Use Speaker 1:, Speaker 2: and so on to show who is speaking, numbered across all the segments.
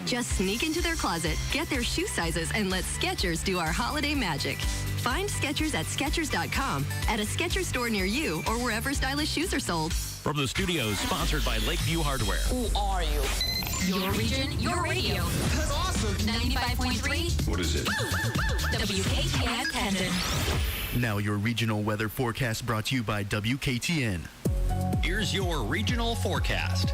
Speaker 1: Just sneak into their closet, get their shoe sizes, and let Skechers do our holiday magic. Find Skechers at Skechers.com, at a Skechers store near you, or wherever stylish shoes are sold.
Speaker 2: From the studios, sponsored by Lakeview Hardware.
Speaker 3: Who are you?
Speaker 4: Your region, your radio.
Speaker 3: That's awesome.
Speaker 4: 95.3.
Speaker 5: What is it?
Speaker 4: WKTN Tandon.
Speaker 6: Now your regional weather forecast brought to you by WKTN.
Speaker 2: Here's your regional forecast.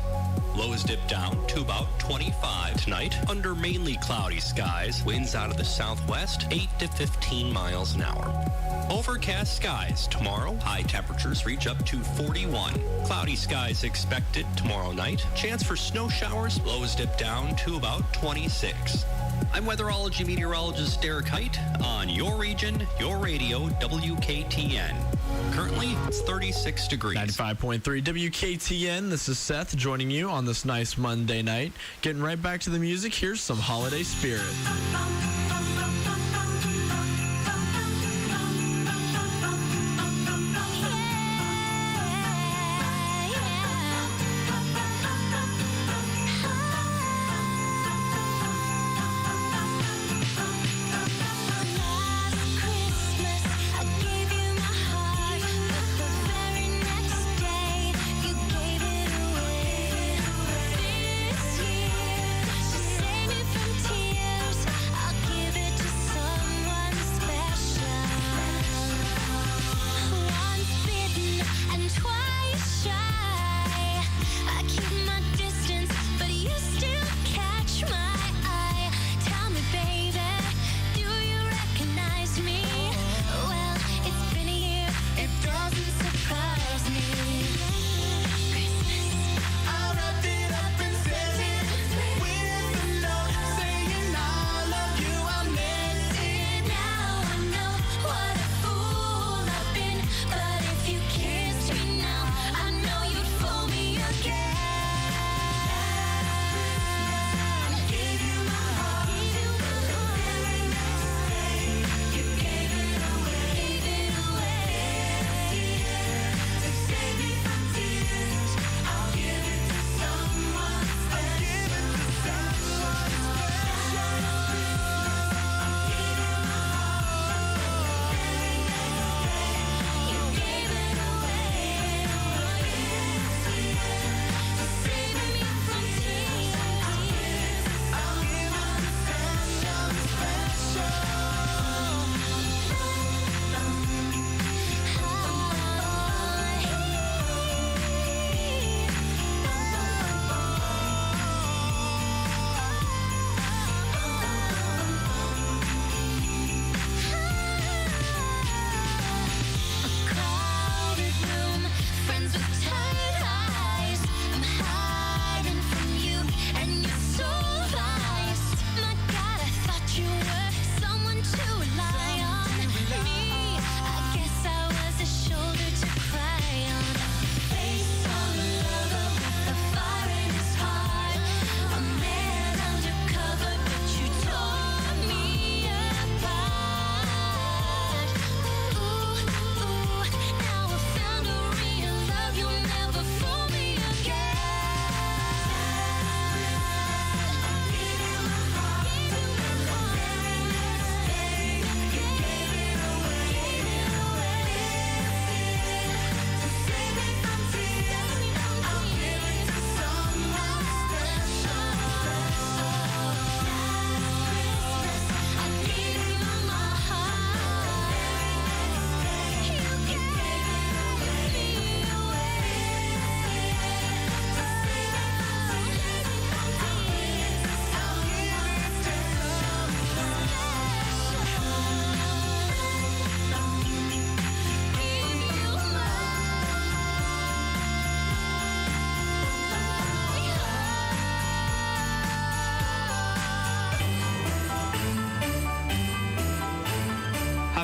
Speaker 2: Lows dip down to about 25 tonight under mainly cloudy skies. Winds out of the southwest, 8 to 15 miles an hour. Overcast skies tomorrow. High temperatures reach up to 41. Cloudy skies expected tomorrow night. Chance for snow showers. Lows dip down to about 26. I'm weatherology meteorologist Derek Height on your region, your radio, WKTN. Currently, it's 36 degrees.
Speaker 7: 95.3 WKTN. This is Seth joining you on this nice Monday night. Getting right back to the music. Here's some holiday spirit.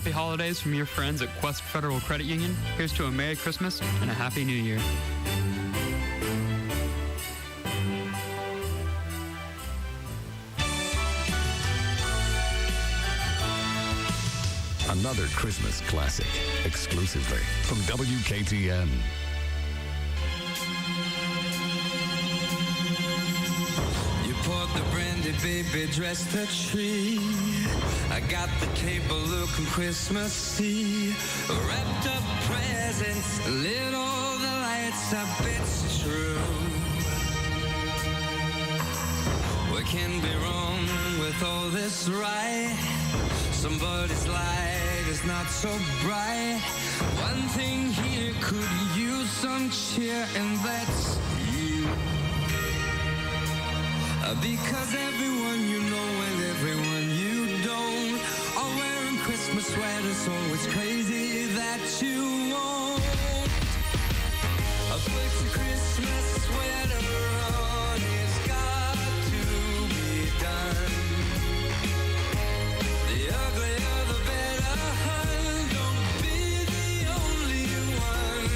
Speaker 8: Happy holidays from your friends at Quest Federal Credit Union. Here's to a Merry Christmas and a Happy New Year.
Speaker 5: Another Christmas classic, exclusively from WKTN.
Speaker 9: You put the
Speaker 3: Sandy baby dressed the tree. I got the table looking Christmassy. Wrapped up presents, lit all the lights up, it's true. What can be wrong with all this, right? Somebody's light is not so bright. One thing here could use some cheer, and that's you. Because everyone you know and everyone you don't are wearing Christmas sweaters, so it's crazy that you won't put your Christmas sweater on. It's got to be done. The uglier the better, hun. Don't be the only one.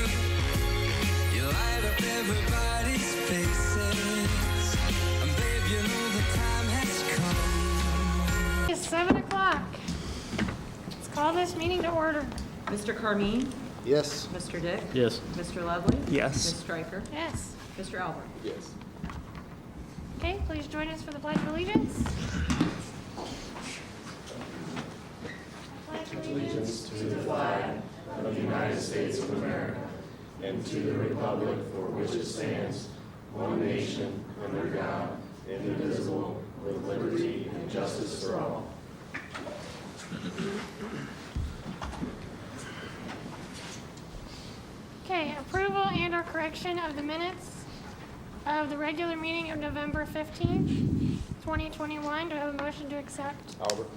Speaker 3: You light up everybody's faces. And babe, you know the time has come.
Speaker 9: It's 7 o'clock. Let's call this meeting to order.
Speaker 10: Mr. Carmine?
Speaker 11: Yes.
Speaker 10: Mr. Dick?
Speaker 7: Yes.
Speaker 10: Mr. Lovely?
Speaker 11: Yes.
Speaker 10: Ms. Stryker?
Speaker 9: Yes.
Speaker 10: Mr. Albert?
Speaker 11: Yes.
Speaker 9: Okay, please join us for the Pledge of Allegiance. Pledge allegiance
Speaker 5: To the flag of the United States of America and to the republic for which it stands, one nation, under God, indivisible, with liberty and justice for all.
Speaker 9: Okay, approval and or correction of the minutes of the regular meeting of November 15th, 2021. Do I have a motion to accept?
Speaker 11: Albert.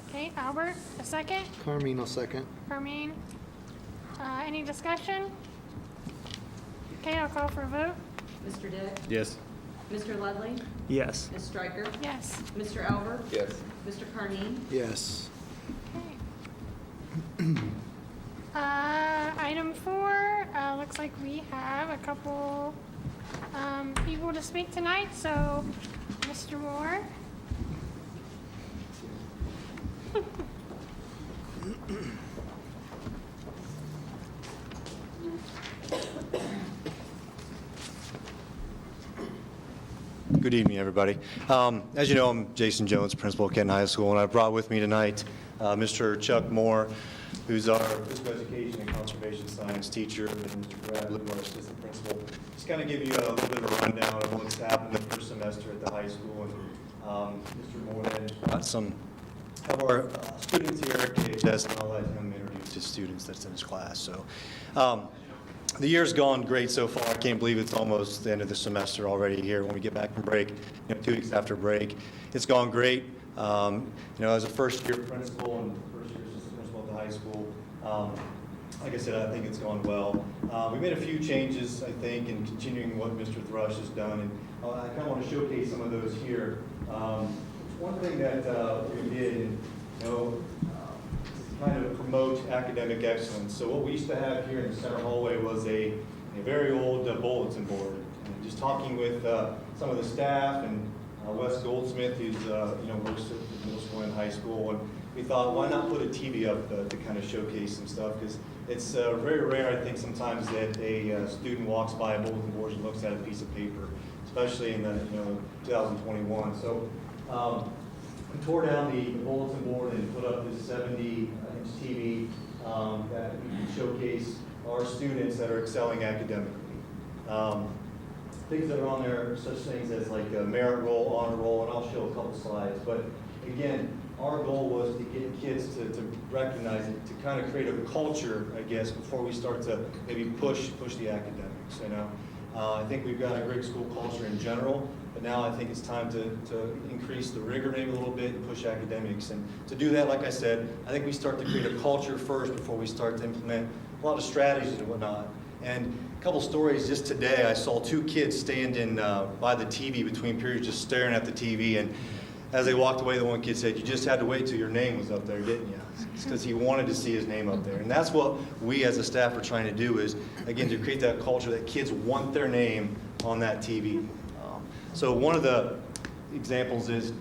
Speaker 9: Okay, Albert, a second.
Speaker 11: Carmine, a second.
Speaker 9: Carmine. Any discussion? Okay, I'll call for a vote.
Speaker 10: Mr. Dick?
Speaker 11: Yes.
Speaker 10: Mr. Ludley?
Speaker 11: Yes.
Speaker 10: Ms. Stryker?
Speaker 9: Yes.
Speaker 10: Mr. Albert?
Speaker 11: Yes.
Speaker 10: Mr. Carmine?
Speaker 11: Yes.
Speaker 9: Okay. Item 4, looks like we have a couple people to speak tonight, so Mr. Moore.
Speaker 12: Good evening, everybody. As you know, I'm Jason Jones, principal at Kenton High School, and I brought with me tonight Mr. Chuck Moore, who's our physical education and conservation science teacher, and Mr. Brad Blue, our assistant principal. Just kind of give you a little bit of a rundown of what's happened the first semester at the high school. And Mr. Moore then got some of our students here at KHS, and I'll let him introduce his students that's in his class. So. The year's gone great so far. I can't believe it's almost the end of the semester already here when we get back from break, 2 weeks after break. It's gone great. As a first-year principal and first-year assistant principal at the high school, like I said, I think it's gone well. We made a few changes, I think, in continuing what Mr. Thrush has done, and I kind of want to showcase some of those here. One thing that we did, and kind of promote academic excellence. So what we used to have here in the center hallway was a very old bulletin board. And just talking with some of the staff and Wes Goldsmith, who's works at the middle school and high school, and we thought, why not put a TV up to kind of showcase some stuff? Because it's very rare, I think, sometimes that a student walks by a bulletin board and looks at a piece of paper, especially in the 2021. So. We tore down the bulletin board and put up this 70-inch TV that we can showcase our students that are excelling academically. Things that are on there are such things as like a merit roll, honor roll, and I'll show a couple slides. But again, our goal was to get kids to recognize it, to kind of create a culture, I guess, before we start to maybe push the academics. I think we've got a great school culture in general, but now I think it's time to increase the rigor maybe a little bit and push academics. And to do that, like I said, I think we start to create a culture first before we start to implement a lot of strategies and whatnot. And a couple stories just today, I saw 2 kids standing by the TV between periods just staring at the TV, and as they walked away, the one kid said, "You just had to wait till your name was up there, didn't you?" It's because he wanted to see his name up there. And that's what we as a staff are trying to do is, again, to create that culture that kids want their name on that TV. So one of the examples is,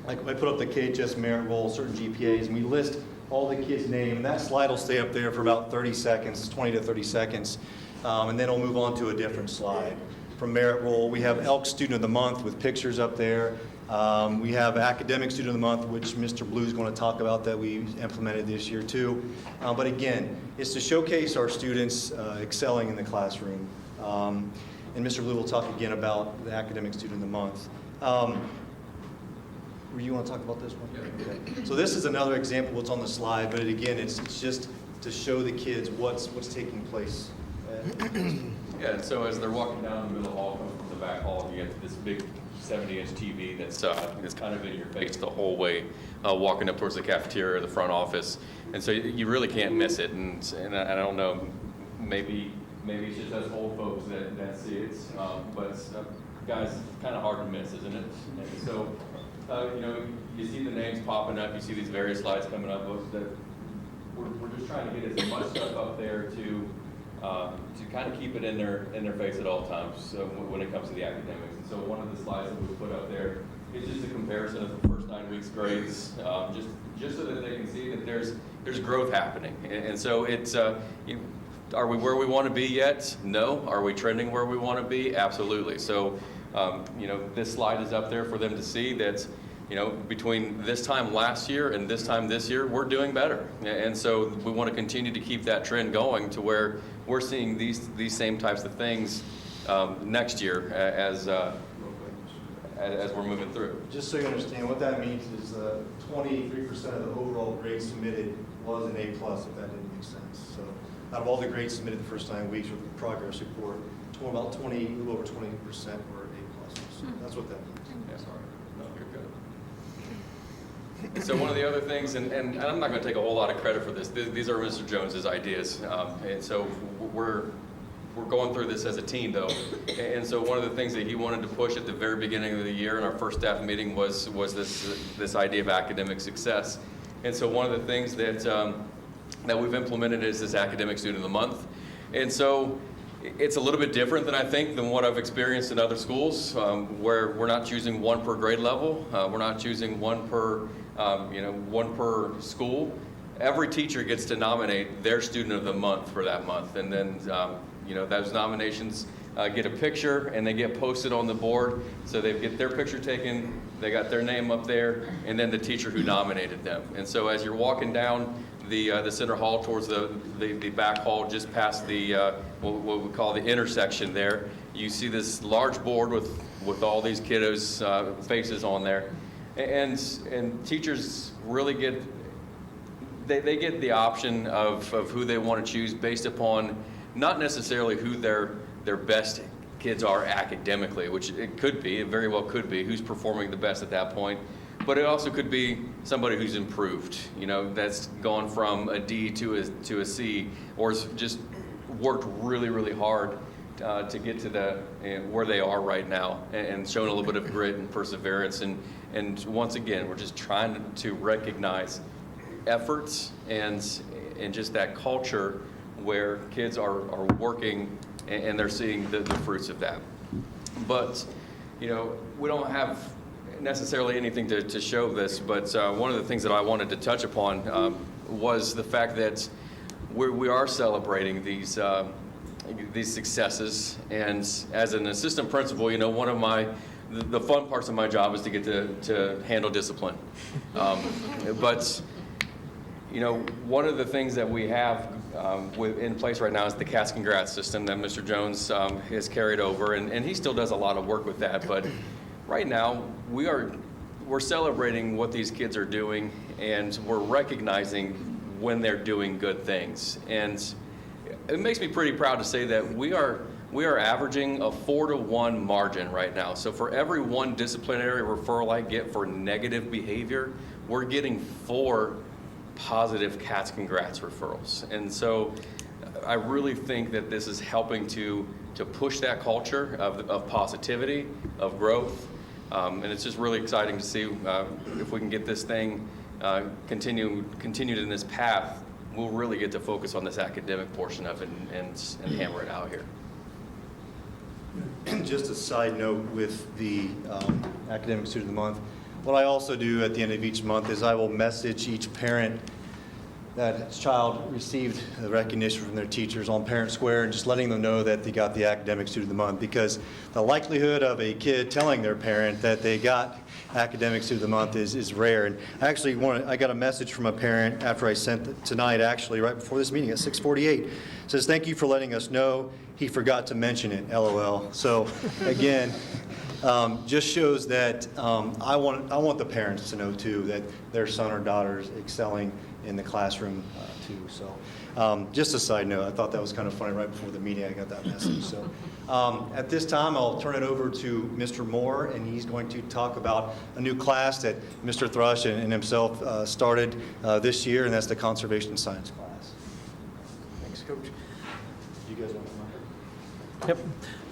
Speaker 12: like I put up the KHS merit roll, certain GPAs, and we list all the kids' name, and that slide will stay up there for about 30 seconds, 20 to 30 seconds, and then we'll move on to a different slide. From merit roll, we have Elk Student of the Month with pictures up there, We have Academic Student of the Month, which Mr. Blue is going to talk about, that we implemented this year too. But again, it's to showcase our students excelling in the classroom. And Mr. Blue will talk again about the Academic Student of the Month. You want to talk about this one? Yeah. Okay. So this is another example what's on the slide, but again, it's just to show the kids what's taking place.
Speaker 11: Yeah, and so as they're walking down the middle hall, coming from the back hall, you get this big 70-inch TV that's kind of in your face the whole way, walking up towards the cafeteria or the front office, and so you really can't miss it. And I don't know, maybe it's just us old folks that see it, but guys, it's kind of hard to miss, isn't it? And so. You see the names popping up, you see these various slides coming up. We're just trying to get as much stuff up there to kind of keep it in their face at all times. So when it comes to the academics, and so one of the slides that we put up there is just a comparison of the first 9 weeks grades, just so that they can see that there's growth happening. And so it's are we where we want to be yet? No. Are we trending where we want to be? Absolutely. So. This slide is up there for them to see that, between this time last year and this time this year, we're doing better. And so we want to continue to keep that trend going to where we're seeing these same types of things next year as we're moving through.
Speaker 12: Just so you understand, what that means is 23% of the overall grades submitted was an A+, if that didn't make sense. So out of all the grades submitted the first 9 weeks with the progress report, about a little over 20% were A+. So that's what that means.
Speaker 11: Yeah, sorry. No, you're good. And so one of the other things, and I'm not going to take a whole lot of credit for this. These are Mr. Jones's ideas, and so we're going through this as a team, though. And so one of the things that he wanted to push at the very beginning of the year in our first staff meeting was this idea of academic success. And so one of the things that we've implemented is this Academic Student of the Month. And so it's a little bit different than what I've experienced in other schools, where we're not choosing one per grade level. We're not choosing one per school. Every teacher gets to nominate their student of the month for that month, and then those nominations get a picture and they get posted on the board. So they get their picture taken, they got their name up there, and then the teacher who nominated them. And so as you're walking down the center hall towards the back hall, just past the what we call the intersection there, you see this large board with all these kiddos' faces on there, and teachers really get they get the option of who they want to choose based upon not necessarily who their best kids are academically, which it very well could be who's performing the best at that point. But it also could be somebody who's improved, that's gone from a D to a C, or has just worked really, really hard to get to where they are right now, and shown a little bit of grit and perseverance. And once again, we're just trying to recognize efforts and just that culture where kids are working and they're seeing the fruits of that. But we don't have necessarily anything to show this, but one of the things that I wanted to touch upon was the fact that we are celebrating these successes. And as an assistant principal, one of the fun parts of my job is to get to handle discipline. But one of the things that we have in place right now is the Cats Congrats system that Mr. Jones has carried over, and he still does a lot of work with that. But right now, we're celebrating what these kids are doing, and we're recognizing when they're doing good things. And it makes me pretty proud to say that we are averaging a 4-to-1 margin right now. So for every one disciplinary referral I get for negative behavior, we're getting 4 positive Cats Congrats referrals. And so I really think that this is helping to push that culture of positivity, of growth. And it's just really exciting to see if we can get this thing continued in this path. We'll really get to focus on this academic portion of it and hammer it out here.
Speaker 12: Just a side note with the Academic Student of the Month, what I also do at the end of each month is I will message each parent that child received the recognition from their teachers on Parent Square, and just letting them know that they got the Academic Student of the Month, because the likelihood of a kid telling their parent that they got Academic Student of the Month is rare. And I got a message from a parent after I sent it tonight, actually right before this meeting at 6:48. It says, "Thank you for letting us know. He forgot to mention it, LOL." So again, just shows that I want the parents to know too that their son or daughter is excelling in the classroom too. So just a side note, I thought that was kind of funny. Right before the meeting I got that message. So at this time I'll turn it over to Mr. Moore, and he's going to talk about a new class that Mr. Thrush and himself started this year, and that's the Conservation Science class. Thanks, Coach. You guys want to
Speaker 13: Yep.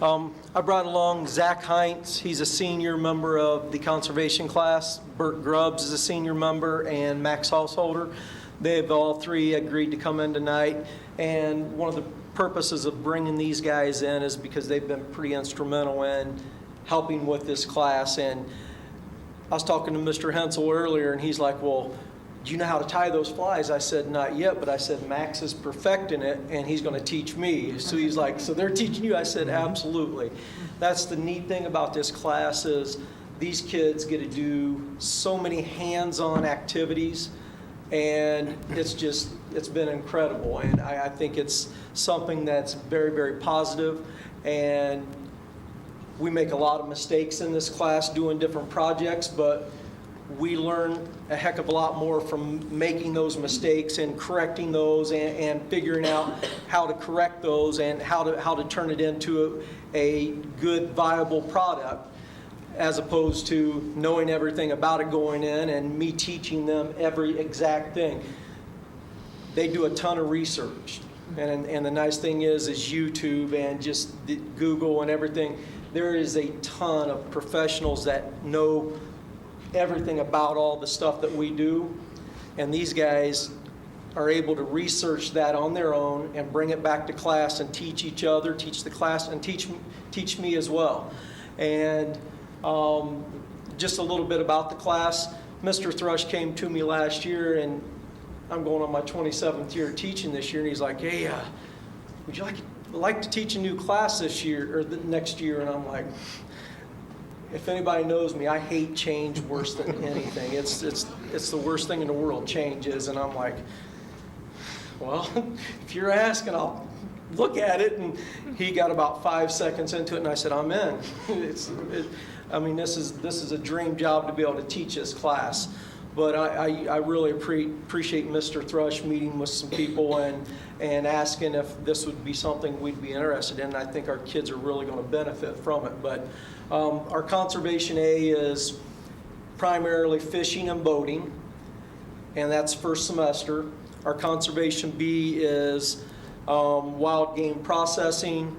Speaker 13: I brought along Zach Heinz. He's a senior member of the conservation class. Bert Grubbs is a senior member, and Max Householder. They've all three agreed to come in tonight. And one of the purposes of bringing these guys in is because they've been pretty instrumental in helping with this class. And I was talking to Mr. Hensel earlier, and he's like, "Well, do you know how to tie those flies?" I said, "Not yet," but I said, "Max is perfecting it, and he's going to teach me." So he's like, "So they're teaching you?" I said, "Absolutely." That's the neat thing about this class is these kids get to do so many hands-on activities, and it's been incredible. And I think it's something that's very, very positive. And we make a lot of mistakes in this class doing different projects, but we learn a heck of a lot more from making those mistakes and correcting those and figuring out how to correct those and how to turn it into a good, viable product, as opposed to knowing everything about it going in and me teaching them every exact thing. They do a ton of research. And the nice thing is YouTube and just Google and everything, there is a ton of professionals that know everything about all the stuff that we do, and these guys are able to research that on their own and bring it back to class and teach each other, teach the class, and teach me as well. And just a little bit about the class. Mr. Thrush came to me last year, and I'm going on my 27th year teaching this year, and he's like, "Hey, would you like to teach a new class this year or the next year?" And I'm like, if anybody knows me, I hate change worse than anything. It's the worst thing in the world, change is. And I'm like, well, if you're asking, I'll look at it. And he got about 5 seconds into it, and I said, I'm in. This is a dream job to be able to teach this class. But I really appreciate Mr. Thrush meeting with some people and asking if this would be something we'd be interested in. I think our kids are really going to benefit from it. But our Conservation A is primarily fishing and boating, and that's first semester. Our Conservation B is wild game processing,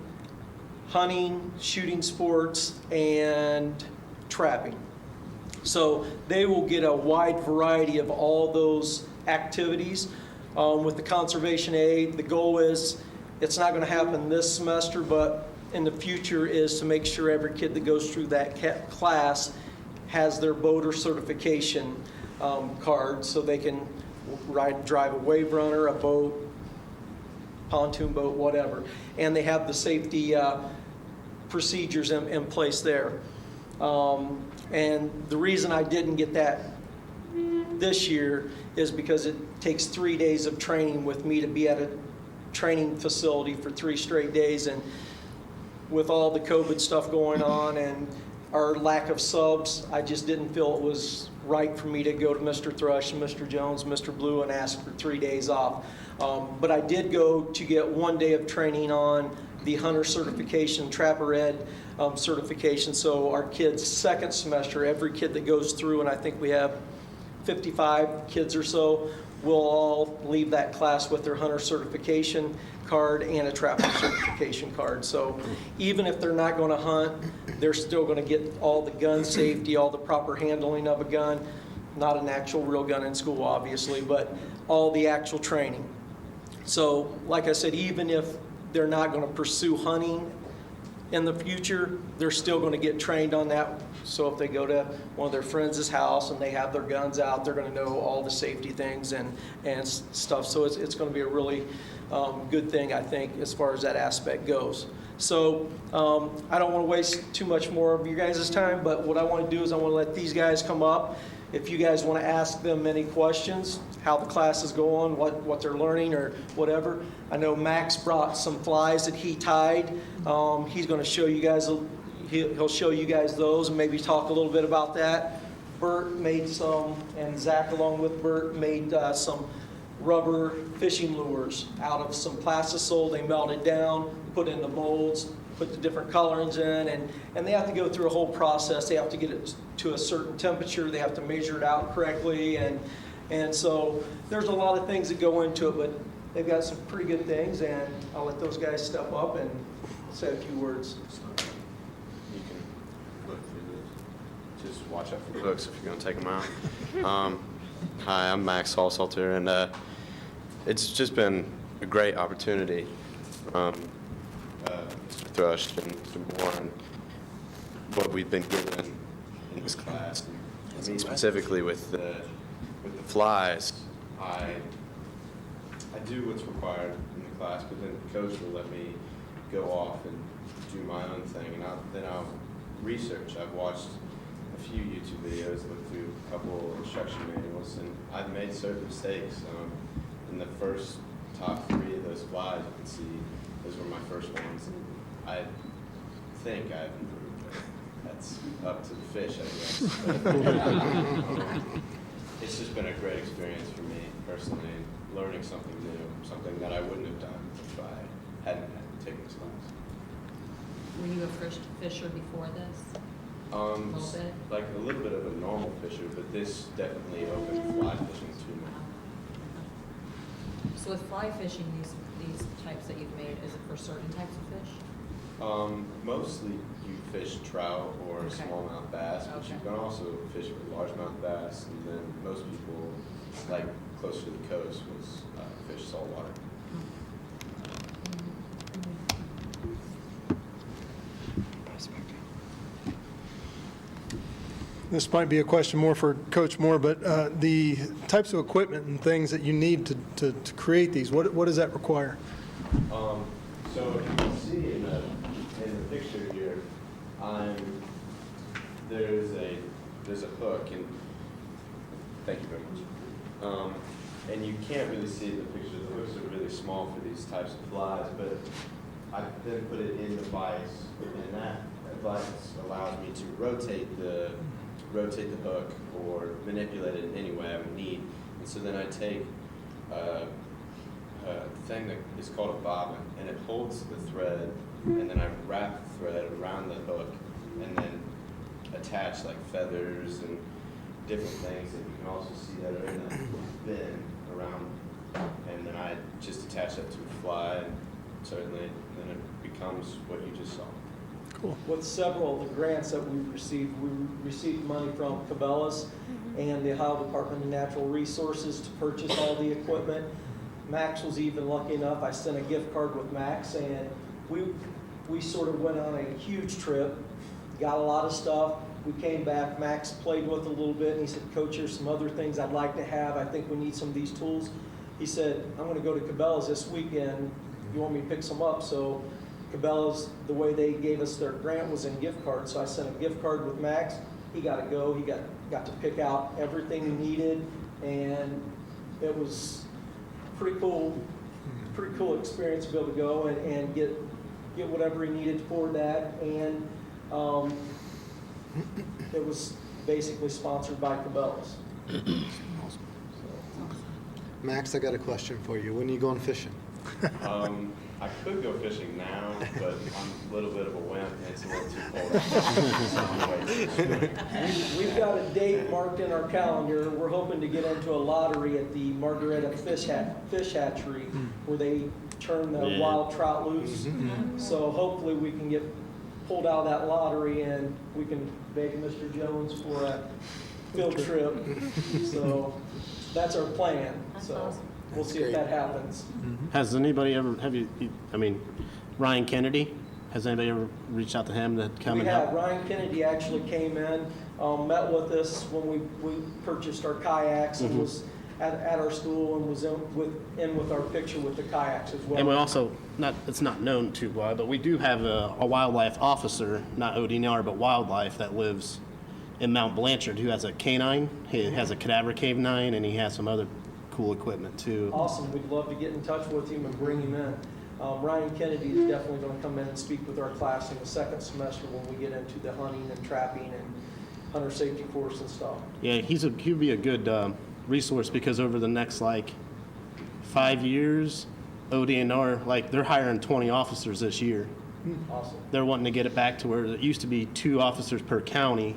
Speaker 13: hunting, shooting sports, and trapping. So they will get a wide variety of all those activities. With the Conservation A, the goal is, it's not going to happen this semester, but in the future is to make sure every kid that goes through that class has their boater certification card, so they can drive a wave runner, a boat, pontoon boat, whatever. And they have the safety procedures in place there. And the reason I didn't get that this year is because it takes 3 days of training with me to be at a training facility for 3 straight days. And with all the COVID stuff going on and our lack of subs, I just didn't feel it was right for me to go to Mr. Thrush and Mr. Jones, Mr. Blue, and ask for 3 days off. But I did go to get 1 day of training on the hunter certification, Trapper Ed certification. So our kids' second semester, every kid that goes through, and I think we have 55 kids or so, will all leave that class with their hunter certification card and a trapper certification card. So even if they're not going to hunt, they're still going to get all the gun safety, all the proper handling of a gun, not an actual real gun in school, obviously, but all the actual training. So like I said, even if they're not going to pursue hunting in the future, they're still going to get trained on that. So if they go to one of their friends' house and they have their guns out, they're going to know all the safety things and stuff. So it's going to be a really good thing, I think, as far as that aspect goes. So I don't want to waste too much more of you guys' time, but what I want to do is I want to let these guys come up. If you guys want to ask them any questions, how the class is going, what they're learning or whatever. I know Max brought some flies that he tied. He's going to show you guys, he'll show you guys those and maybe talk a little bit about that. Bert made some, and Zach along with Bert made some rubber fishing lures out of some plastisol. They melted down, put in the molds, put the different colorings in, and they have to go through a whole process. They have to get it to a certain temperature. They have to measure it out correctly, and so there's a lot of things that go into it, but they've got some pretty good things, and I'll let those guys step up and say a few words.
Speaker 14: You can look through this. Just watch out for the hooks if you're going to take them out. Hi, I'm Max Hallsalter, and it's just been a great opportunity from Mr. Thrush and Mr. Moore and what we've been given in this class. And me specifically with the flies, I do what's required in the class, but then the coach will let me go off and do my own thing, and then I'll research. I've watched a few YouTube videos, looked through a couple instruction manuals, and I've made certain mistakes. In the first top 3 of those flies, you can see those were my first ones, and I think I've improved. That's up to the fish, I guess. It's just been a great experience for me personally, learning something new, something that I wouldn't have done if I hadn't taken this class.
Speaker 10: Were you a fisher before this? A little bit?
Speaker 14: Like a little bit of a normal fisher, but this definitely opened fly fishing to me.
Speaker 10: So with fly fishing, these types that you've made, is it for certain types of fish?
Speaker 14: Mostly you fish trout or smallmouth bass, but you can also fish for largemouth bass, and then most people, like closer to the coast, was fish saltwater.
Speaker 15: This might be a question more for Coach Moore, but the types of equipment and things that you need to create these, what does that require?
Speaker 14: So if you can see in the picture here, there's a hook, and thank you very much. And you can't really see in the picture. The hooks are really small for these types of flies, but I then put it in the vise, and that vise allows me to rotate the hook or manipulate it in any way I would need. And so then I take a thing that is called a bobbin, and it holds the thread, and then I wrap the thread around the hook, and then attach like feathers and different things that you can also see that are in the bin around, and then I just attach that to a fly, and certainly then it becomes what you just saw.
Speaker 13: Cool. With several of the grants that we received money from Cabela's and the Ohio Department of Natural Resources to purchase all the equipment. Max was even lucky enough, I sent a gift card with Max, and we sort of went on a huge trip, got a lot of stuff. We came back, Max played with it a little bit, and he said, Coach, here's some other things I'd like to have. I think we need some of these tools. He said, I'm going to go to Cabela's this weekend. You want me to pick some up? So Cabela's, the way they gave us their grant was in gift cards. So I sent a gift card with Max. He got to go. He got to pick out everything he needed, and it was pretty cool experience to be able to go and get whatever he needed for that. And it was basically sponsored by Cabela's.
Speaker 16: Max, I got a question for you. When are you going fishing?
Speaker 14: I could go fishing now, but I'm a little bit of a wimp, and it's a little too cold.
Speaker 13: We've got a date marked in our calendar. We're hoping to get into a lottery at the Margaretta Fish Hatchery, where they turn the wild trout loose. So hopefully we can get pulled out of that lottery, and we can beg Mr. Jones for a field trip. So that's our plan. So we'll see if that happens.
Speaker 17: Has anybody ever, Ryan Kennedy, Has anybody ever reached out to him to come and
Speaker 13: We have.
Speaker 17: help?
Speaker 13: Ryan Kennedy actually came in, met with us when we purchased our kayaks and
Speaker 17: Mhm.
Speaker 13: was at our school and was in with our picture with the kayaks as well.
Speaker 17: And we also, it's not known too well, but we do have a wildlife officer, not ODNR, but wildlife, that lives in Mount Blanchard, who has a canine. He has a cadaver canine, and he has some other cool equipment too.
Speaker 13: Awesome. We'd love to get in touch with him and bring him in. Ryan Kennedy is definitely going to come in and speak with our class in the second semester when we get into the hunting and trapping and hunter safety course and stuff.
Speaker 17: Yeah, he'd be a good resource, because over the next 5 years, ODNR, they're hiring 20 officers this year.
Speaker 13: Awesome.
Speaker 17: They're wanting to get it back to where it used to be 2 officers per county,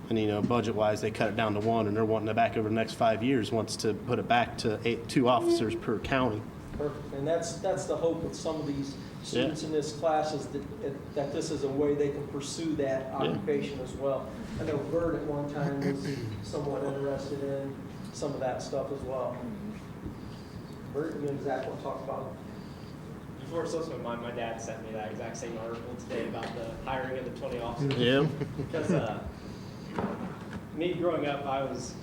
Speaker 17: and budget-wise, they cut it down to 1, and they're wanting it back over the next 5 years, wants to put it back to 2 officers per county.
Speaker 13: Perfect. And that's the hope with some of these students in this class, is that this is a way they can pursue that occupation as well. I know Bert at one time was somewhat interested in some of that stuff as well. Bert, you and Zach want to talk about it?
Speaker 18: Before social my dad sent me that exact same article today about the hiring of the 20 officers.
Speaker 17: Yeah.
Speaker 18: Because me growing up, I was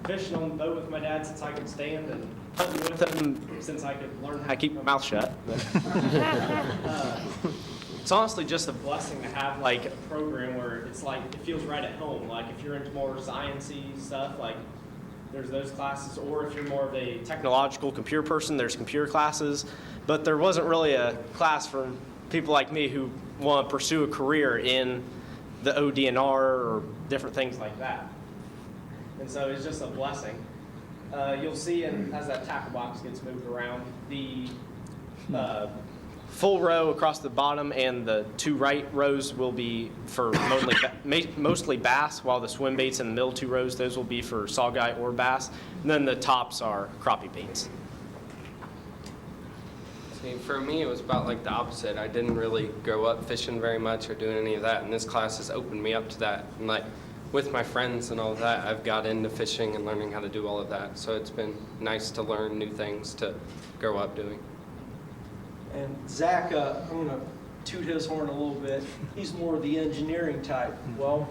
Speaker 18: fishing on the boat with my dad since I could stand, and hunting with him since I could learn how to keep my mouth shut. It's honestly just a blessing to have a program where it's it feels right at home. If you're into more science-y stuff, there's those classes, or if you're more of a technological computer person, there's computer classes. But there wasn't really a class for people like me who want to pursue a career in the ODNR or different things like that. And so it's just a blessing. You'll see, as that tackle box gets moved around, the full row across the bottom and the 2 right rows will be for mostly bass, while the swim baits in the middle 2 rows, those will be for saugeye or bass. And then the tops are crappie baits.
Speaker 19: See, for me, it was about the opposite. I didn't really grow up fishing very much or doing any of that, and this class has opened me up to that. And with my friends and all of that, I've got into fishing and learning how to do all of that. So it's been nice to learn new things to grow up doing.
Speaker 13: And Zach, I'm going to toot his horn a little bit. He's more the engineering type. Well,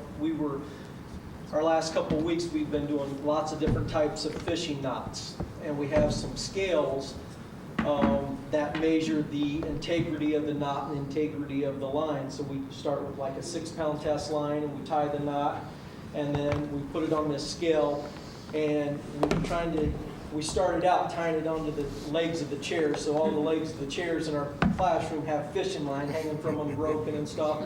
Speaker 13: our last couple of weeks, we've been doing lots of different types of fishing knots. And we have some scales that measure the integrity of the knot and the integrity of the line. So we start with a 6-pound test line, and we tie the knot, and then we put it on this scale, and we started out tying it onto the legs of the chairs, so all the legs of the chairs in our classroom have fishing line hanging from them broken and stuff.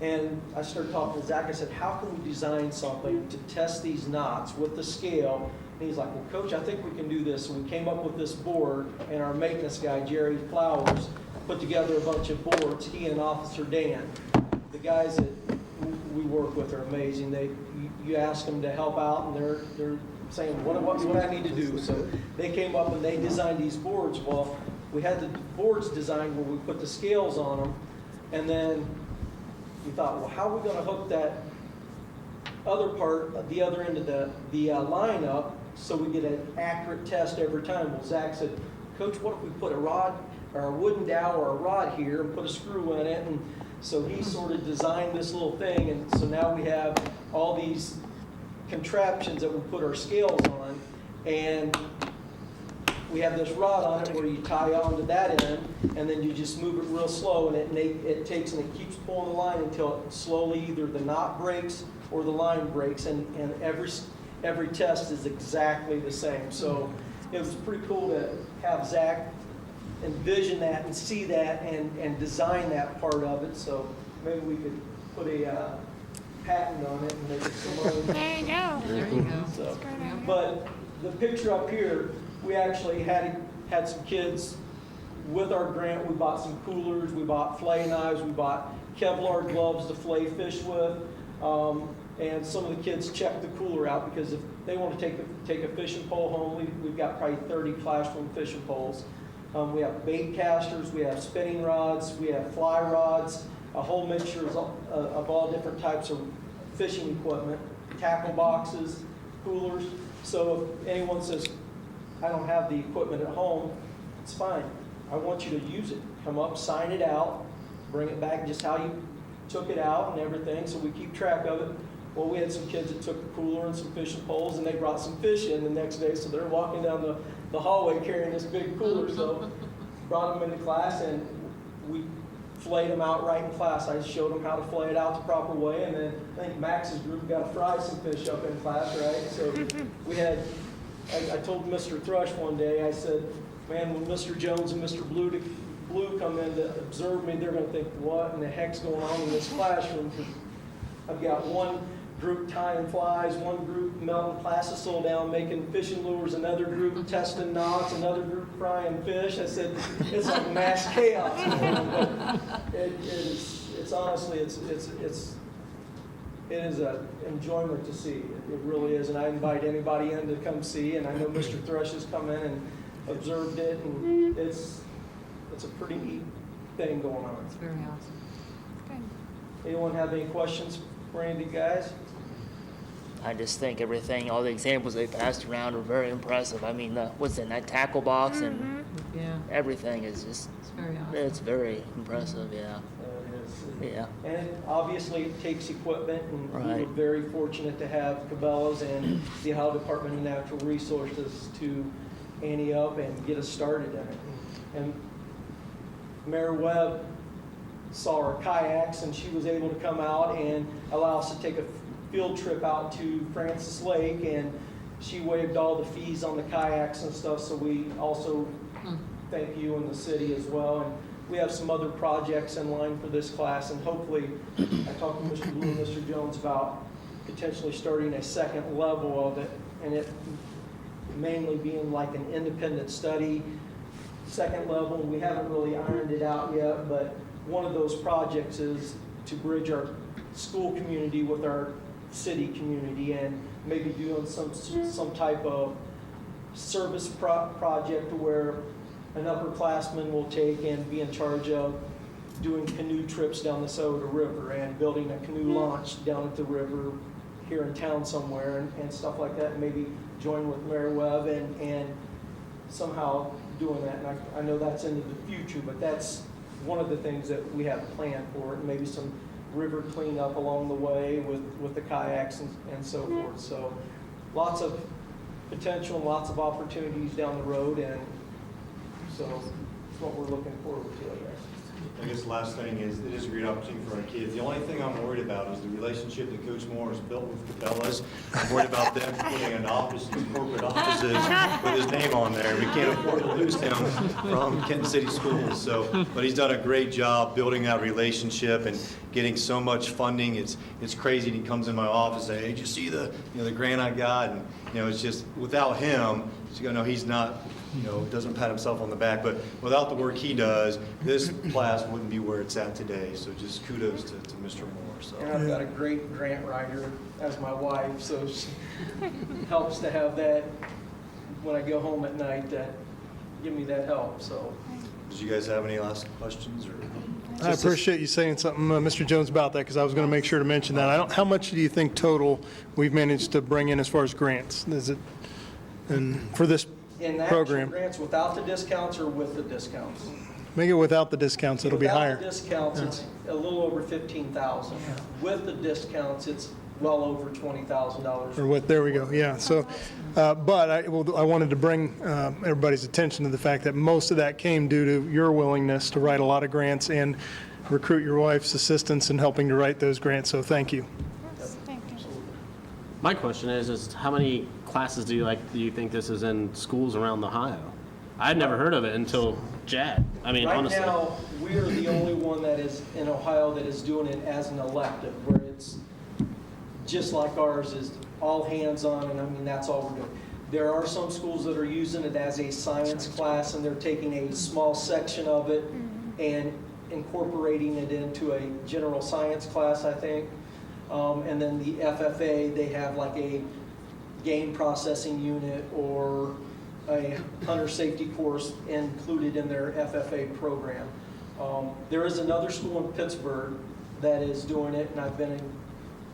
Speaker 13: And I started talking to Zach. I said, how can we design something to test these knots with the scale? And he's like, well, Coach, I think we can do this. So we came up with this board, and our maintenance guy, Jerry Flowers, put together a bunch of boards, he and Officer Dan. The guys that we work with are amazing. You ask them to help out, and they're saying, what I need to do. So they came up and they designed these boards. Well, we had the boards designed where we put the scales on them, and then we thought, well, how are we going to hook that other part, the other end of the line up, so we get an accurate test every time? Well, Zach said, Coach, what if we put a rod or a wooden dowel or a rod here and put a screw in it? And so he sort of designed this little thing, and so now we have all these contraptions that we put our scales on, and we have this rod on it where you tie on to that end, and then you just move it real slow, and it takes and it keeps pulling the line until it slowly either the knot breaks or the line breaks, and every test is exactly the same. So it was pretty cool to have Zach envision that and see that and design that part of it. So maybe we could put a patent on it and make it some
Speaker 9: There you go.
Speaker 10: There you go.
Speaker 13: So, but the picture up here, we actually had some kids with our grant. We bought some coolers, we bought fillet knives, we bought Kevlar gloves to fillet fish with, and some of the kids checked the cooler out because if they want to take a fishing pole home, we've got probably 30 classroom fishing poles. We have bait casters, we have spinning rods, we have fly rods, a whole mixture of all different types of fishing equipment, tackle boxes, coolers. So if anyone says, I don't have the equipment at home, it's fine. I want you to use it. Come up, sign it out, bring it back, just how you took it out and everything, so we keep track of it. Well, we had some kids that took the cooler and some fishing poles, and they brought some fish in the next day, so they're walking down the hallway carrying this big cooler. So brought them into class, and we flayed them out right in class. I showed them how to flay it out the proper way, and then I think Max's group got to fry some fish up in class, right? So we had, I told Mr. Thrush one day, I said, man, when Mr. Jones and Mr. Blue come in to observe me, they're going to think, what in the heck's going on in this classroom? I've got one group tying flies, one group melting plastisol down, making fishing lures, another group testing knots, another group frying fish. I said, it's like mass chaos. It's honestly, it is an enjoyment to see. It really is, and I invite anybody in to come see, and I know Mr. Thrush has come in and observed it, and it's a pretty neat thing going on.
Speaker 10: It's very awesome.
Speaker 13: Anyone have any questions for any of you guys?
Speaker 20: I just think everything, all the examples they passed around were very impressive. I mean, what's in that tackle box and everything is just, it's very impressive, yeah. Yeah.
Speaker 13: And obviously it takes equipment, and we were very fortunate to have Cabela's and the Ohio Department of Natural Resources to ante up and get us started in it. And Mayor Webb saw our kayaks, and she was able to come out and allow us to take a field trip out to Francis Lake, and she waived all the fees on the kayaks and stuff, so we also thank you and the city as well. And we have some other projects in line for this class, and hopefully, I talked to Mr. Blue and Mr. Jones about potentially starting a second level of it, and it mainly being like an independent study, second level. We haven't really ironed it out yet, but one of those projects is to bridge our school community with our city community, and maybe doing some type of service project where an upperclassman will take and be in charge of doing canoe trips down the Soda River and building a canoe launch down at the river here in town somewhere, and stuff like that, and maybe join with Mayor Webb and somehow doing that. And I know that's into the future, but that's one of the things that we have planned for it, and maybe some river cleanup along the way with the kayaks and so forth. So lots of potential, lots of opportunities down the road, and so it's what we're looking forward to, I guess.
Speaker 12: I guess the last thing is, it is a great opportunity for our kids. The only thing I'm worried about is the relationship that Coach Moore has built with Cabela's. I'm worried about them putting an office, corporate offices with his name on there. We can't afford to lose him from Kenton City Schools. So, but he's done a great job building that relationship and getting so much funding. It's crazy. And he comes in my office and says, hey, did you see the grant I got? And it's just, without him, he's not, doesn't pat himself on the back, but without the work he does, this class wouldn't be where it's at today. So just kudos to Mr. Moore. So.
Speaker 13: And I've got a great grant writer as my wife, so she helps to have that when I go home at night, that give me that help. So.
Speaker 12: Did you guys have any last questions? Or?
Speaker 15: I appreciate you saying something, Mr. Jones, about that, because I was going to make sure to mention that. How much do you think total we've managed to bring in as far as grants? Is it for this
Speaker 13: in the
Speaker 15: program?
Speaker 13: Grants without the discounts or with the discounts?
Speaker 15: Make it without the discounts, it'll be higher.
Speaker 13: Without the discounts, it's a little over $15,000. With the discounts, it's well over $20,000.
Speaker 15: Or what? There we go. Yeah. So, but I wanted to bring everybody's attention to the fact that most of that came due to your willingness to write a lot of grants and recruit your wife's assistance in helping to write those grants. So, thank you.
Speaker 9: Thank you.
Speaker 17: My question is how many classes do you think this is in schools around Ohio? I'd never heard of it until Jad. I mean,
Speaker 13: right
Speaker 17: honestly.
Speaker 13: Right now, we are the only one that is in Ohio that is doing it as an elective, where it's just like ours is all hands-on, and I mean, that's all we're doing. There are some schools that are using it as a science class, and they're taking a small section of it and incorporating it into a general science class, I think. And then the FFA, they have like a game processing unit or a hunter safety course included in their FFA program. There is another school in Pittsburgh that is doing it, and I've been in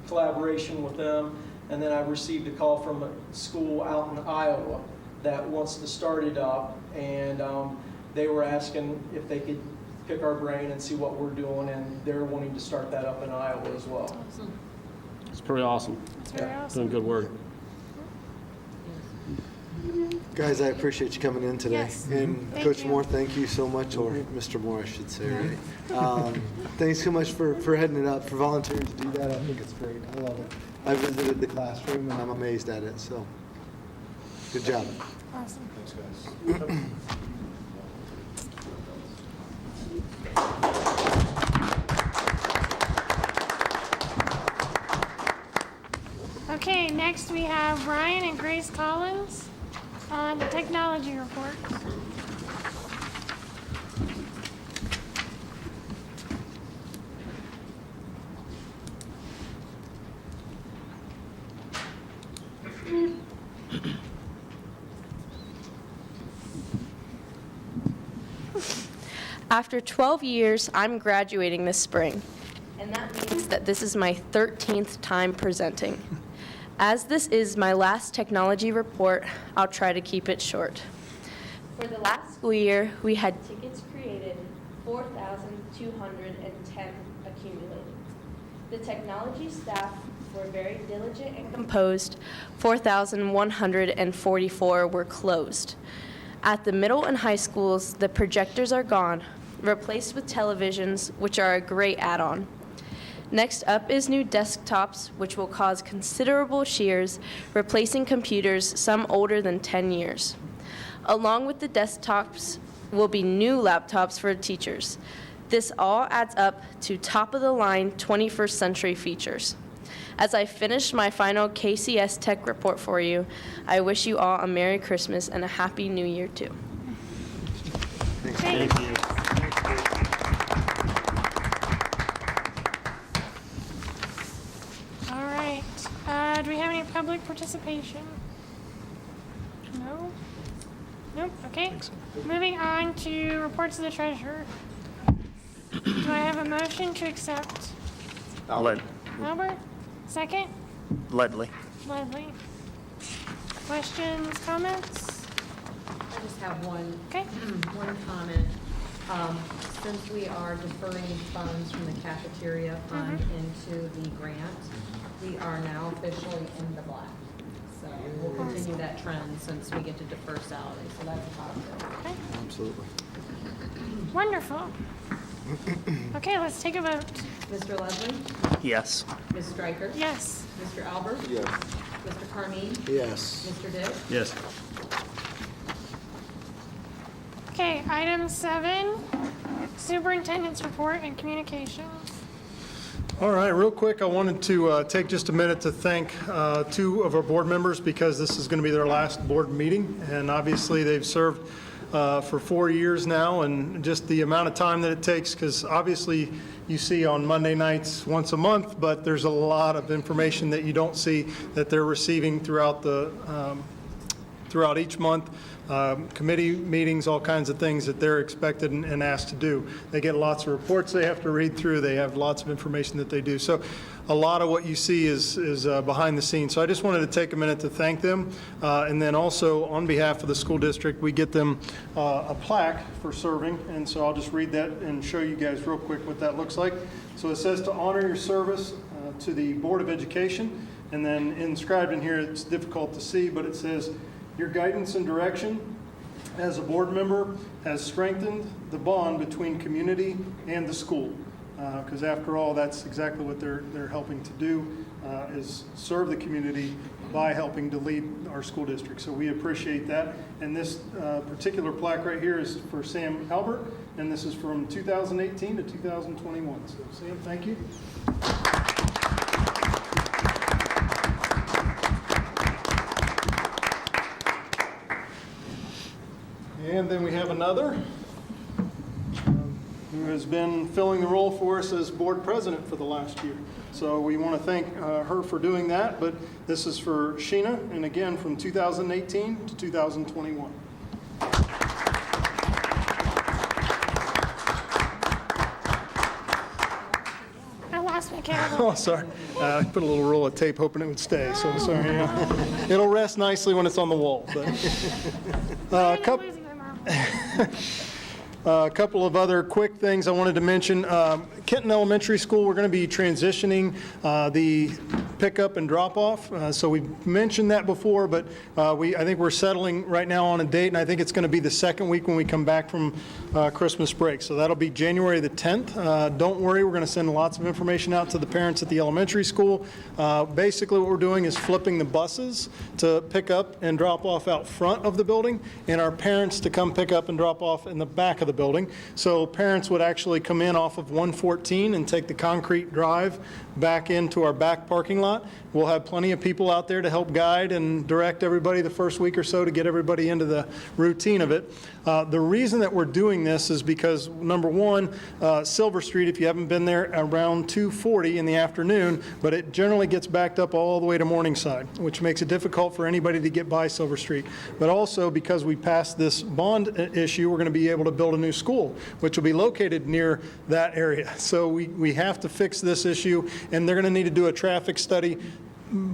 Speaker 13: collaboration with them. And then I received a call from a school out in Iowa that wants to start it up, and they were asking if they could pick our brain and see what we're doing, and they're wanting to start that up in Iowa as well.
Speaker 17: It's pretty awesome.
Speaker 9: That's very awesome.
Speaker 17: Doing good work.
Speaker 16: Guys, I appreciate you coming in today.
Speaker 9: Yes.
Speaker 16: And
Speaker 9: Thank
Speaker 16: Coach
Speaker 9: you.
Speaker 16: Moore, thank you so much, or Mr. Moore, I should say, right? Thanks so much for heading it up, for volunteering to do that. I think it's great. I love it. I visited the classroom, and I'm amazed at it, so good job.
Speaker 9: Awesome.
Speaker 12: Thanks, guys.
Speaker 9: Okay, next we have Brian and Grace Collins on the technology report.
Speaker 21: After 12 years, I'm graduating this spring, and that means that this is my 13th time presenting. As this is my last technology report, I'll try to keep it short. For the last school year, we had tickets created, 4,210 accumulated. The technology staff were very diligent and composed, 4,144 were closed. At the middle and high schools, the projectors are gone, replaced with televisions, which are a great add-on. Next up is new desktops, which will cause considerable shears, replacing computers, some older than 10 years. Along with the desktops will be new laptops for teachers. This all adds up to top-of-the-line 21st century features. As I finish my final KCS Tech report for you, I wish you all a Merry Christmas and a Happy New Year, too.
Speaker 17: Thank you.
Speaker 9: All right. Do we have any public participation? No? Nope. Okay. Moving on to reports of the treasurer. Do I have a motion to accept?
Speaker 22: Albert.
Speaker 9: Albert? Second?
Speaker 22: Ledley.
Speaker 9: Leslie? Questions, comments?
Speaker 10: I just have one.
Speaker 9: Okay.
Speaker 10: One comment. Since we are deferring funds from the cafeteria fund into the grant, we are now officially in the black. So we'll continue that trend since we get to defer salary. So that's a positive.
Speaker 9: Okay.
Speaker 16: Absolutely.
Speaker 9: Wonderful. Okay, let's take a vote.
Speaker 10: Mr. Leslie?
Speaker 22: Yes.
Speaker 10: Ms. Stryker?
Speaker 9: Yes.
Speaker 10: Mr. Albert?
Speaker 16: Yes.
Speaker 10: Mr. Carmine?
Speaker 16: Yes.
Speaker 10: Mr. Dick?
Speaker 22: Yes.
Speaker 9: Okay, item 7, superintendent's report and communications.
Speaker 15: All right, real quick, I wanted to take just a minute to thank 2 of our board members because this is going to be their last board meeting, and obviously they've served for 4 years now, and just the amount of time that it takes, because obviously you see on Monday nights once a month, but there's a lot of information that you don't see that they're receiving throughout each month. Committee meetings, all kinds of things that they're expected and asked to do. They get lots of reports they have to read through. They have lots of information that they do. So a lot of what you see is behind the scenes. So I just wanted to take a minute to thank them. And then also on behalf of the school district, we get them a plaque for serving. And so I'll just read that and show you guys real quick what that looks like. So it says to honor your service to the Board of Education. And then inscribed in here, it's difficult to see, but it says, your guidance and direction as a board member has strengthened the bond between community and the school. Because after all, that's exactly what they're helping to do, is serve the community by helping to lead our school district. So we appreciate that. And this particular plaque right here is for Sam Albert, and this is from 2018 to 2021. So Sam, thank you. And then we have another who has been filling the role for us as board president for the last year. So we want to thank her for doing that, but this is for Sheena, and again from 2018 to 2021.
Speaker 9: I lost my camera.
Speaker 15: Oh, sorry. I put a little roll of tape hoping it would stay, so sorry. Yeah. It'll rest nicely when it's on the wall. But, A couple of other quick things I wanted to mention. Kenton Elementary School, we're going to be transitioning the pickup and drop-off. So we mentioned that before, but I think we're settling right now on a date, and I think it's going to be the second week when we come back from Christmas break. So that'll be January the 10th. Don't worry, we're going to send lots of information out to the parents at the elementary school. Basically what we're doing is flipping the buses to pick up and drop off out front of the building, and our parents to come pick up and drop off in the back of the building. So parents would actually come in off of 114 and take the concrete drive back into our back parking lot. We'll have plenty of people out there to help guide and direct everybody the first week or so to get everybody into the routine of it. The reason that we're doing this is because, number one, Silver Street, if you haven't been there, around 2:40 in the afternoon, but it generally gets backed up all the way to Morningside, which makes it difficult for anybody to get by Silver Street. But also because we passed this bond issue, we're going to be able to build a new school, which will be located near that area. So we have to fix this issue, and they're going to need to do a traffic study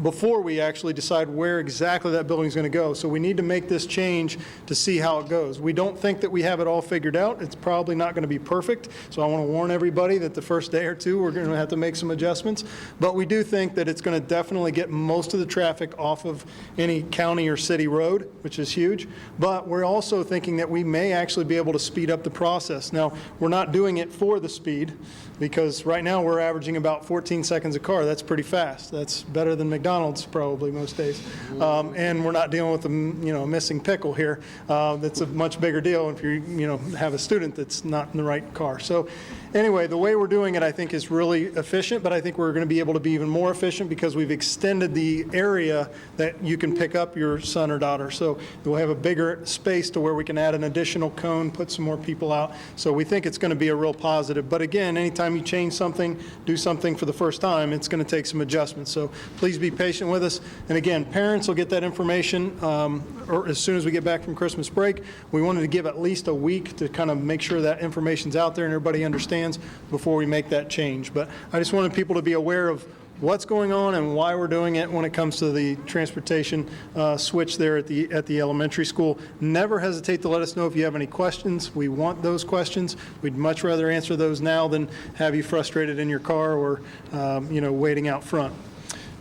Speaker 15: before we actually decide where exactly that building is going to go. So we need to make this change to see how it goes. We don't think that we have it all figured out. It's probably not going to be perfect. So I want to warn everybody that the first day or two we're going to have to make some adjustments. But we do think that it's going to definitely get most of the traffic off of any county or city road, which is huge. But we're also thinking that we may actually be able to speed up the process. Now, we're not doing it for the speed, because right now we're averaging about 14 seconds a car. That's pretty fast. That's better than McDonald's probably most days. And we're not dealing with a missing pickle here. That's a much bigger deal if you have a student that's not in the right car. So anyway, the way we're doing it I think is really efficient, but I think we're going to be able to be even more efficient because we've extended the area that you can pick up your son or daughter. So we'll have a bigger space to where we can add an additional cone, put some more people out. So we think it's going to be a real positive. But again, anytime you change something, do something for the first time, it's going to take some adjustments. So please be patient with us. And again, parents will get that information or as soon as we get back from Christmas break. We wanted to give at least a week to kind of make sure that information's out there and everybody understands before we make that change. But I just wanted people to be aware of what's going on and why we're doing it when it comes to the transportation switch there at the elementary school. Never hesitate to let us know if you have any questions. We want those questions. We'd much rather answer those now than have you frustrated in your car or waiting out front.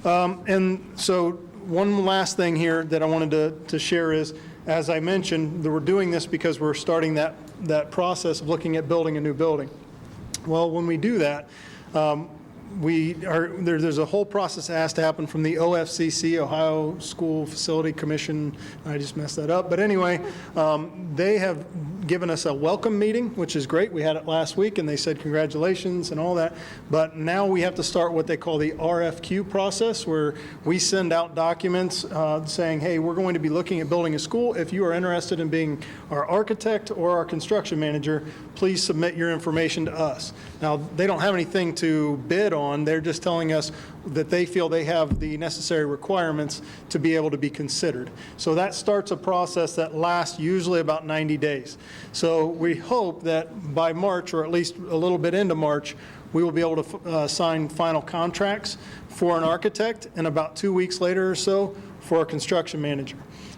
Speaker 15: And so one last thing here that I wanted to share is, as I mentioned, that we're doing this because we're starting that process of looking at building a new building. Well, when we do that, there's a whole process that has to happen from the OFCC, Ohio School Facility Commission. I just messed that up. But anyway, they have given us a welcome meeting, which is great. We had it last week, and they said congratulations and all that. But now we have to start what they call the RFQ process, where we send out documents saying, hey, we're going to be looking at building a school. If you are interested in being our architect or our construction manager, please submit your information to us. Now, they don't have anything to bid on. They're just telling us that they feel they have the necessary requirements to be able to be considered. So that starts a process that lasts usually about 90 days. So we hope that by March, or at least a little bit into March, we will be able to sign final contracts for an architect, and about 2 weeks later or so for a construction manager.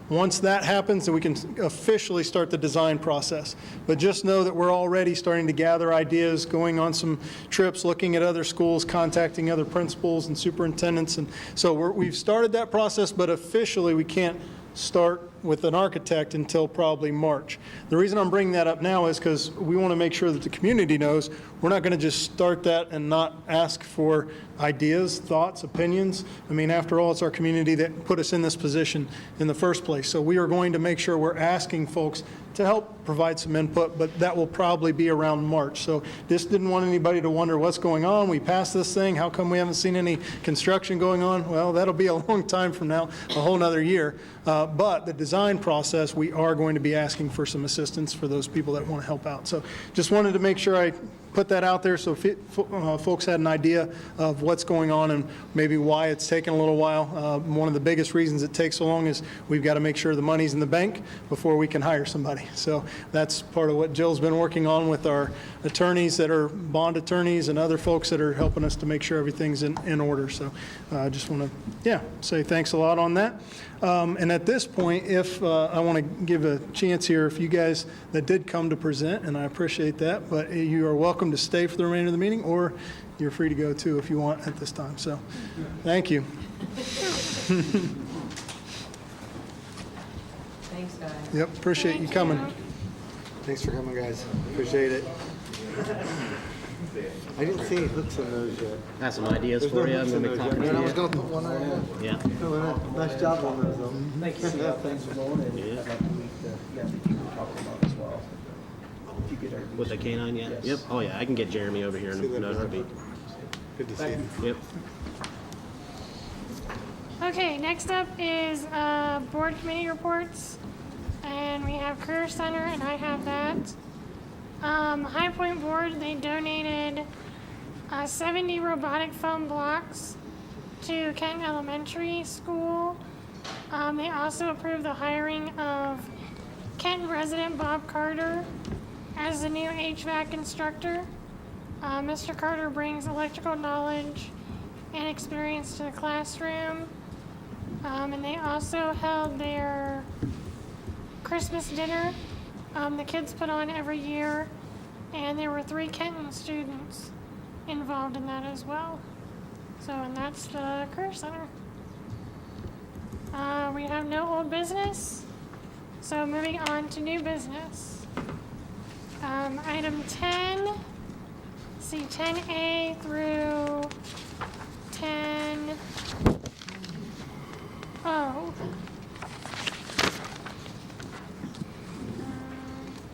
Speaker 15: Once that happens, then we can officially start the design process. But just know that we're already starting to gather ideas, going on some trips, looking at other schools, contacting other principals and superintendents. And so we've started that process, but officially we can't start with an architect until probably March. The reason I'm bringing that up now is because we want to make sure that the community knows we're not going to just start that and not ask for ideas, thoughts, opinions. I mean, after all, it's our community that put us in this position in the first place. So we are going to make sure we're asking folks to help provide some input, but that will probably be around March. So just didn't want anybody to wonder what's going on. We passed this thing. How come we haven't seen any construction going on? Well, that'll be a long time from now, a whole nother year. But the design process, we are going to be asking for some assistance for those people that want to help out. So just wanted to make sure I put that out there so folks had an idea of what's going on and maybe why it's taken a little while. One of the biggest reasons it takes so long is we've got to make sure the money's in the bank before we can hire somebody. So that's part of what Jill's been working on with our attorneys that are bond attorneys and other folks that are helping us to make sure everything's in order. So I just want to, say thanks a lot on that. And at this point, if, I want to give a chance here, if you guys that did come to present, and I appreciate that, but you are welcome to stay for the remainder of the meeting, or you're free to go too if you want at this time. So, thank you.
Speaker 10: Thanks, guys.
Speaker 15: Yep, appreciate you coming.
Speaker 16: Thanks for coming, guys. Appreciate it. I didn't see any hooks in those yet.
Speaker 17: I have some ideas
Speaker 16: There's
Speaker 17: for
Speaker 16: no
Speaker 17: you.
Speaker 16: hooks
Speaker 17: I'm
Speaker 16: in
Speaker 17: gonna
Speaker 16: those
Speaker 17: be talking
Speaker 16: yet.
Speaker 17: to
Speaker 16: I
Speaker 17: you.
Speaker 16: was going to put one on there.
Speaker 17: Yeah.
Speaker 16: Nice job on those, though.
Speaker 5: Thank you. Thanks for going, and I'd like to meet the young people you were talking about as well. If you could introduce
Speaker 17: With the canine, yeah?
Speaker 5: Yes.
Speaker 17: Yep. Oh, yeah, I can get Jeremy over here in
Speaker 16: See you
Speaker 17: a
Speaker 16: later.
Speaker 17: heartbeat.
Speaker 16: Good to see you.
Speaker 17: Yep.
Speaker 9: Okay, next up is board committee reports. And we have Career Center, and I have that. High Point Board, they donated 70 robotic foam blocks to Kenton Elementary School. They also approved the hiring of Kenton resident Bob Carter as the new HVAC instructor. Mr. Carter brings electrical knowledge and experience to the classroom. And they also held their Christmas dinner. The kids put on every year, and there were 3 Kenton students involved in that as well. So, and that's the Career Center. We have no old business, so moving on to new business. Item 10, see 10A through 10O.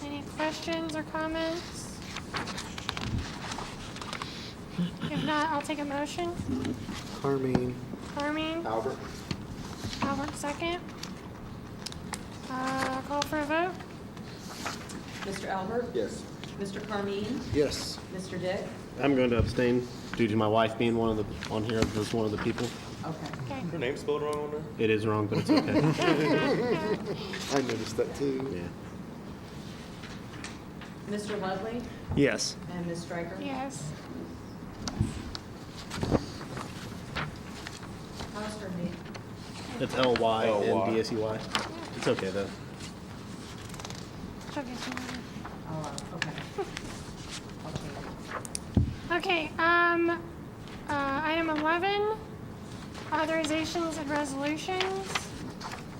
Speaker 9: Any questions or comments? If not, I'll take a motion.
Speaker 16: Carmine.
Speaker 9: Carmine,
Speaker 16: Albert.
Speaker 9: Albert second. Call for a vote.
Speaker 10: Mr. Albert?
Speaker 16: Yes.
Speaker 10: Mr. Carmine?
Speaker 16: Yes.
Speaker 10: Mr. Dick?
Speaker 17: I'm going to abstain due to my wife being one of the, on here as one of the people.
Speaker 10: Okay.
Speaker 14: Her name's spelled wrong on there?
Speaker 17: It is wrong, but it's okay.
Speaker 16: I noticed that too.
Speaker 17: Yeah.
Speaker 10: Mr. Ludley?
Speaker 22: Yes.
Speaker 10: And Ms. Stryker?
Speaker 9: Yes.
Speaker 10: How's her name?
Speaker 17: It's L-Y-N-D-S-E-Y. It's okay, though.
Speaker 9: Okay, so-
Speaker 10: Oh, okay.
Speaker 9: Okay, item 11, authorizations and resolutions.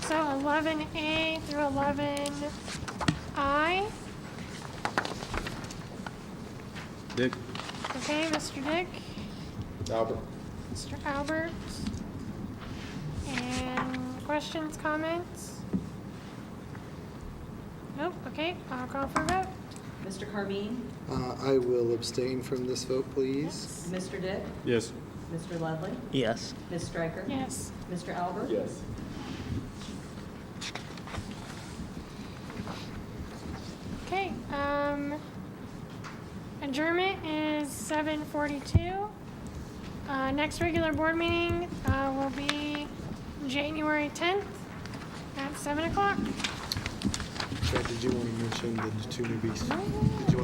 Speaker 9: So 11A through 11I.
Speaker 17: Dick?
Speaker 9: Okay, Mr. Dick,
Speaker 16: Albert.
Speaker 9: Mr. Albert. And questions, comments? Nope, okay, I'll call for a vote.
Speaker 10: Mr. Carmine?
Speaker 16: I will abstain from this vote, please.
Speaker 10: Mr. Dick?
Speaker 17: Yes.
Speaker 10: Mr. Ludley?
Speaker 22: Yes.
Speaker 10: Ms. Stryker?
Speaker 9: Yes.
Speaker 10: Mr. Albert?
Speaker 16: Yes.
Speaker 9: Okay, adjournment is 7:42. Next regular board meeting will be January 10th at 7 o'clock.
Speaker 16: Chad, did you want to mention the two newbies? Did you want to